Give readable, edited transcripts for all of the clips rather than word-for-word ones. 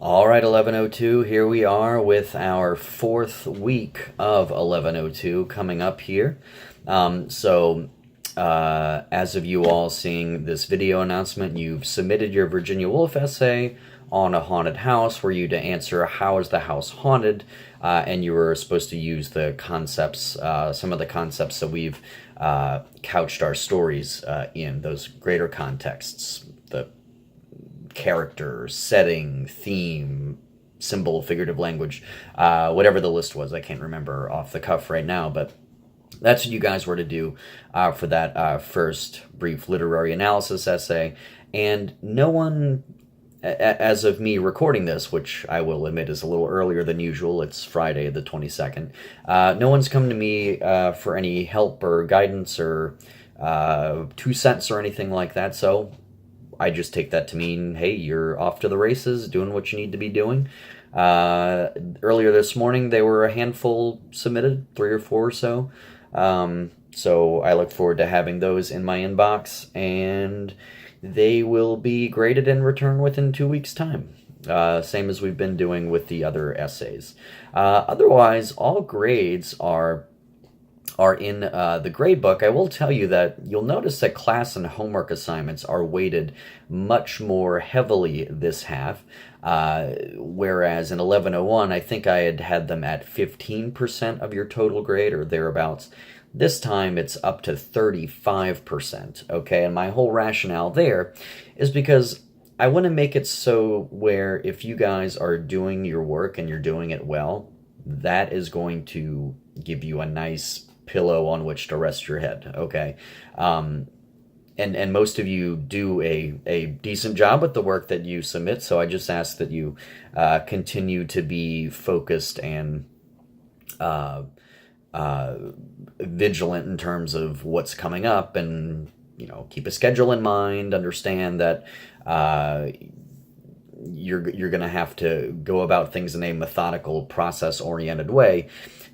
All right, 1102, here we are with our fourth week of 1102 coming up here. As of you all seeing this video announcement, you've submitted your Virginia Woolf essay on a haunted house for you to answer how is the house haunted, and you were supposed to use the concepts, some of the concepts that we've couched our stories in, those greater contexts, the character, setting, theme, symbol, figurative language, whatever the list was. I can't remember off the cuff right now, but that's what you guys were to do for that first brief literary analysis essay. And no one, as of me recording this, which I will admit is a little earlier than usual, it's Friday the 22nd, no one's come to me for any help or guidance or 2 cents or anything like that. So I just take that to mean, hey, you're off to the races, doing what you need to be doing. Earlier this morning, there were a handful submitted, 3 or 4 or so. So I look forward to having those in my inbox, and they will be graded and returned within 2 weeks' time. Same as we've been doing with the other essays. Otherwise, all grades are in the grade book. I will tell you that you'll notice that class and homework assignments are weighted much more heavily this half, whereas in 1101, I think I had them at 15% of your total grade or thereabouts. This time it's up to 35%, okay? And my whole rationale there is because I want to make it so where if you guys are doing your work and you're doing it well, that is going to give you a nice pillow on which to rest your head, okay? And most of you do a decent job with the work that you submit, so I just ask that you continue to be focused and vigilant in terms of what's coming up, and keep a schedule in mind. Understand that you're going to have to go about things in a methodical, process-oriented way,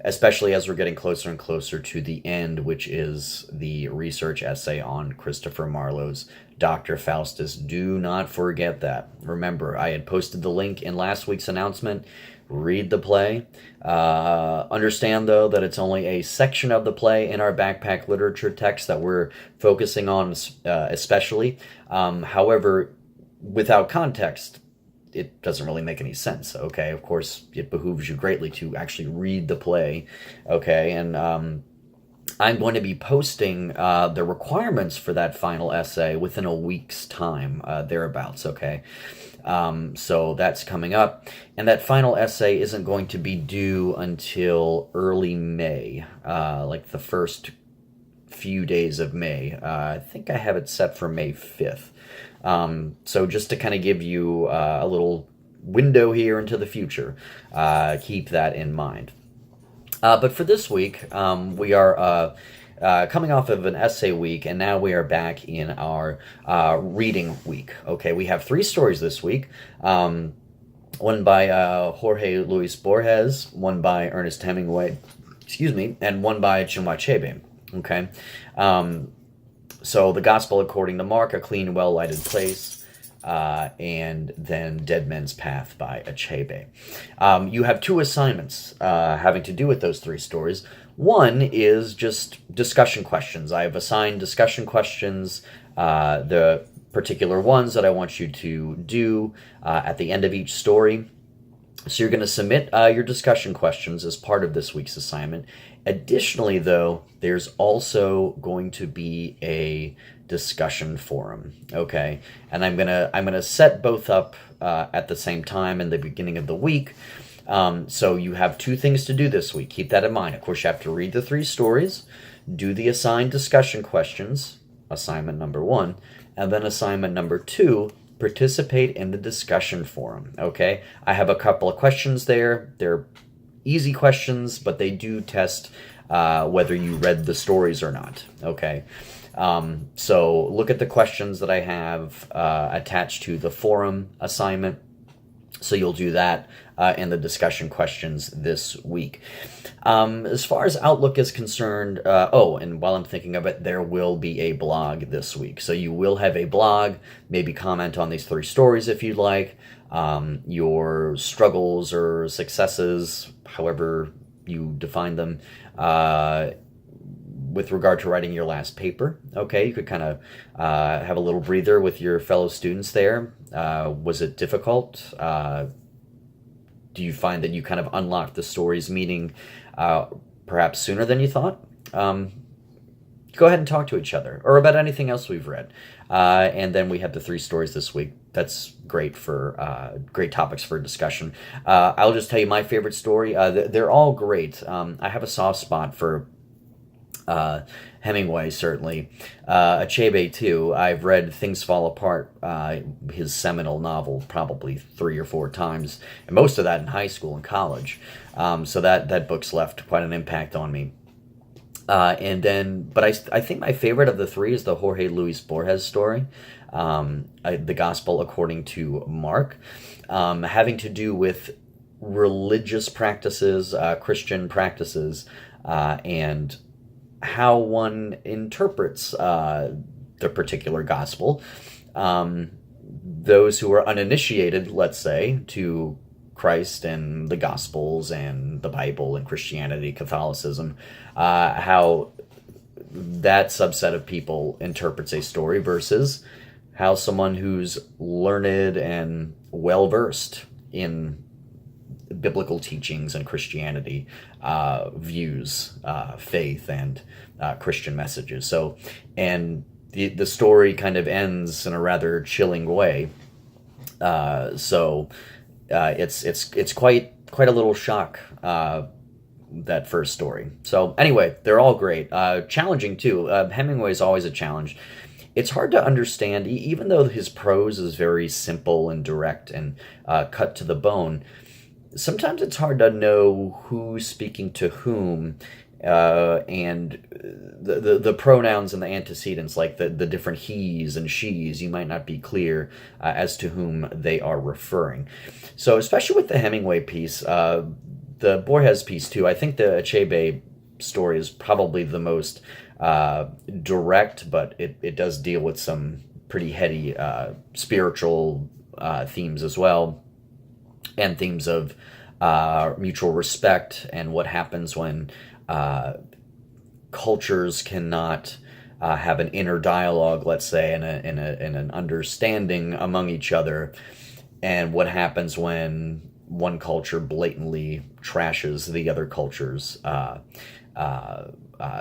especially as we're getting closer and closer to the end, which is the research essay on Christopher Marlowe's Dr. Faustus. Do not forget that. Remember, I had posted the link in last week's announcement. Read the play. Understand, though, that it's only a section of the play in our backpack literature text that we're focusing on especially. However, without context, it doesn't really make any sense, okay? Of course, it behooves you greatly to actually read the play, okay? And I'm going to be posting the requirements for that final essay within a week's time, thereabouts, okay? So that's coming up. And that final essay isn't going to be due until early May, like the first few days of May. I think I have it set for May 5th. So just to kind of give you a little window here into the future, keep that in mind. But for this week, we are coming off of an essay week, and now we are back in our reading week. Okay, we have 3 stories this week. One by Jorge Luis Borges, one by Ernest Hemingway, and one by Chinua Achebe. Okay. So The Gospel According to Mark, A Clean, Well-Lighted Place, and then Dead Men's Path by Achebe. You have 2 assignments having to do with those 3 stories. One is just discussion questions. I've assigned discussion questions, the particular ones that I want you to do at the end of each story. So you're going to submit your discussion questions as part of this week's assignment. Additionally, though, there's also going to be a discussion forum, okay? And I'm gonna set both up at the same time in the beginning of the week. So you have 2 things to do this week. Keep that in mind. Of course, you have to read the 3 stories, do the assigned discussion questions, assignment number 1, and then assignment number 2, participate in the discussion forum, okay? I have a couple of questions there. They're easy questions, but they do test whether you read the stories or not, okay? So look at the questions that I have attached to the forum assignment. So you'll do that in the discussion questions this week. As far as Outlook is concerned, and while I'm thinking of it, there will be a blog this week. So you will have a blog, maybe comment on these 3 stories if you'd like, your struggles or successes, however you define them, with regard to writing your last paper. Okay, you could kind of have a little breather with your fellow students there. Was it difficult? Do you find that you kind of unlocked the story's meaning perhaps sooner than you thought? Go ahead and talk to each other, or about anything else we've read. And then we had the 3 stories this week. That's great for great topics for discussion. I'll just tell you my favorite story. They're all great. I have a soft spot for Hemingway, certainly. Achebe, too. I've read Things Fall Apart, his seminal novel, probably 3 or 4 times, and most of that in high school and college. So that book's left quite an impact on me. But I think my favorite of the 3 is the Jorge Luis Borges story, The Gospel According to Mark, having to do with religious practices, Christian practices, and how one interprets the particular gospel. Those who are uninitiated, let's say, to Christ and the Gospels and the Bible and Christianity, Catholicism, how that subset of people interprets a story versus how someone who's learned and well-versed in biblical teachings and Christianity views faith and Christian messages. So, and the story kind of ends in a rather chilling way. It's quite a little shock, that first story. So anyway, they're all great. Challenging too. Hemingway is always a challenge. It's hard to understand, even though his prose is very simple and direct and cut to the bone. Sometimes it's hard to know who's speaking to whom, and the pronouns and the antecedents, like the different he's and she's, you might not be clear as to whom they are referring. So especially with the Hemingway piece, the Borges piece too, I think the Achebe story is probably the most direct, but it does deal with some pretty heady spiritual themes as well, and themes of mutual respect and what happens when cultures cannot have an inner dialogue, let's say, and an understanding among each other, and what happens when one culture blatantly trashes the other culture's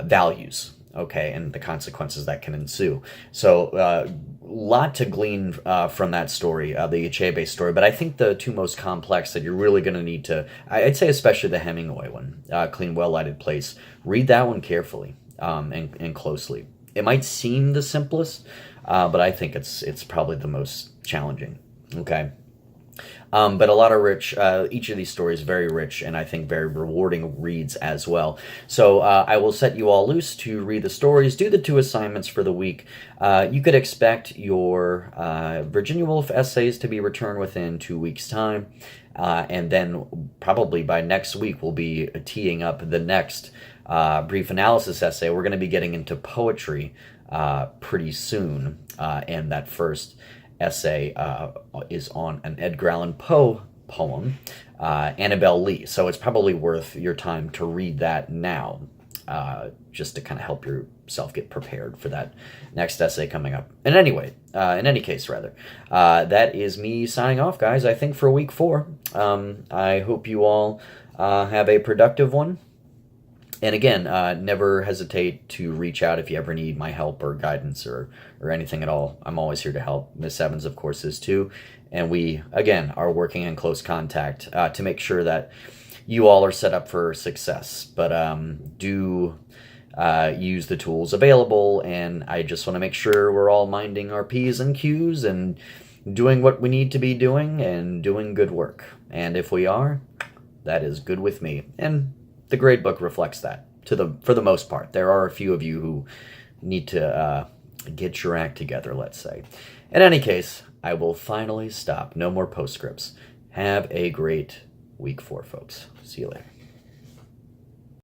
values. Okay, and the consequences that can ensue. So, lot to glean from that story, the Achebe story. But I think the 2 most complex that you're really going to need to, I'd say especially the Hemingway one, Clean, Well-Lighted Place. Read that one carefully and closely. It might seem the simplest, but I think it's probably the most challenging. Okay. But a lot of rich, each of these stories very rich, and I think very rewarding reads as well. So I will set you all loose to read the stories, do the 2 assignments for the week. You could expect your Virginia Woolf essays to be returned within 2 weeks' time. And then probably by next week, we'll be teeing up the next brief analysis essay. We're going to be getting into poetry pretty soon, and that first essay is on an Edgar Allan Poe poem, Annabel Lee. So it's probably worth your time to read that now, just to kind of help yourself get prepared for that next essay coming up. And anyway, in any case, rather, that is me signing off, guys, I think for week 4. I hope you all have a productive one. And again, never hesitate to reach out if you ever need my help or guidance or anything at all. I'm always here to help. Miss Evans, of course, is too. And we, again, are working in close contact to make sure that you all are set up for success. But do use the tools available, and I just want to make sure we're all minding our P's and Q's and doing what we need to be doing and doing good work. And if we are, that is good with me. And the grade book reflects that for the most part. There are a few of you who need to get your act together, let's say. In any case, I will finally stop. No more postscripts. Have a great week 4, folks. See you later.